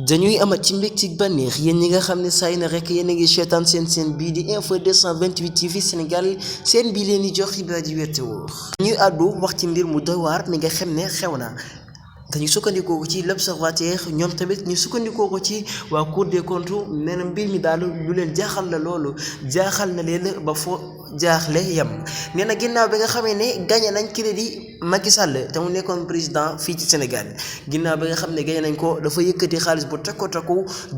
dañuy amat ci mbégteeg bànneex yéen ñi nga xam ne saa na rek yéen a ngi seetaan seen bii di info 228 TV Sénégal seen bii leen di jox xibaar yi wér te wóor ñuy àddu wax ci mbir mu doy waar mi nga xam ne xew na dañu sukkandikoo ko ci l'observateur ñoom tamit ñu sukkandikoo ko ci waa Cour des comptes nee na mbir mi daal lu leen jaaxal la loolu jaaxal na leen ba foo jaaxle yam nee na ginnaaw bi nga xamee ne gagné nañ crédit Macky Sall te mu nekkoon président fii ci Sénégal ginnaaw bi nga xam ne gagné nañ ko dafa yëkkati xaalis bu takku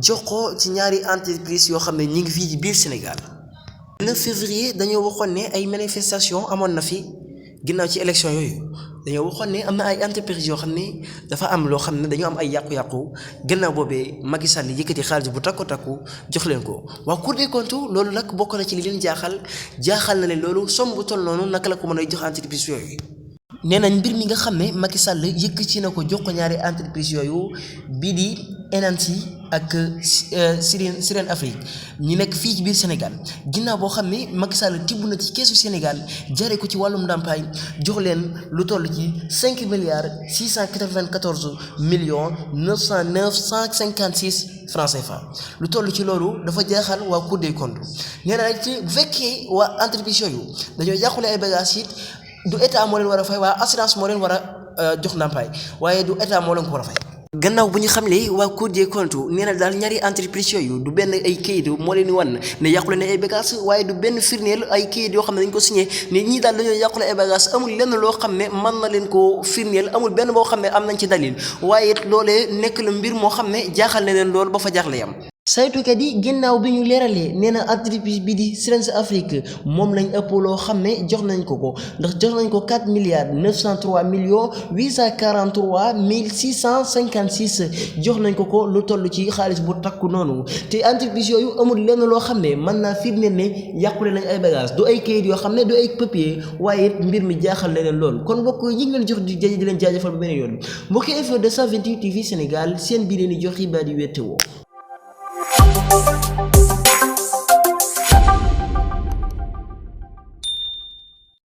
jox ko ci ñaari entreprise yoo xam ne ñi ngi fii ci biir Sénégal. le 9 février dañoo waxoon ne ay manifestation amoon na fi ginnaaw ci élection yooyu dañoo waxoon ne am na ay entreprise yoo xam ne dafa am loo xam ne dañoo am ay yàqu-yàqu gannaaw boobee Macky Sall yëkkati xaalis bu takku jox leen ko waa Cour des comptes loolu nag bokk na ci li leen jaaxal na leen loolu somme bu toll noonu naka la ko mën a jox entreprise yooyu. nee nañ mbir mi nga xam ne Macky Sall yëkkati na ko jox ko ñaari entreprise yooyu bii di Enanti ak Sirène Afrique ñi nekk fii ci biir Sénégal ginnaaw boo xam ne Macky Sall tibb na ci keesu Sénégal jare ko ci wàllum ndàmpaay jox leen lu toll ci 5 milliards 694 millions 909 156 francs CFA lu toll ci loolu dafa jaaxal waa Cour des comptes nee na ci bu fekkee waa entreprise yooyu dañoo yàqule ay bagages it du état moo leen war a fay waa assurance moo leen war a jox ndàmpaay waaye du état moo leen ko war a fay. gannaaw bu ñu xamle waa Cour des comptes nee na daal ñaari entreprise yooyu du benn ay kayit moo leen di wan ne yàqule ne ay bagages waaye du benn firndeel ay kayit yoo xam ne dañ ko signé ne ñii daal dañoo yàqule ay bagages amul lenn loo xam ne mën na leen koo firndeel amul benn boo xam ne am nañ ci dalil waaye it loolee nekk la mbir moo xam ne jaaxal na leen loolu ba fa jaaxle yam. saytukat yi ginnaaw bi ñu leeralee nee na entreprise bi di Sirène Afrique moom lañ ëpp loo xam ne jox nañ ko ndax jox nañ ko 4 milliards 903 millions 843 mille 656 jox nañ ko lu toll ci xaalis bu takku noonu te entreprise yooyu amul lenn loo xam ne mën naa firndeel ne yàqule nañ ay bagages du ay kayit yoo xam ne du ay papier waaye it mbir mi jaaxal na leen loolu kon mbokk yi ñu ngi leen jox di leen jaajëfal ba beneen yoon mbokki info 228 TV Sénégal seen biir leen di jox xibaar yi wér te wóor.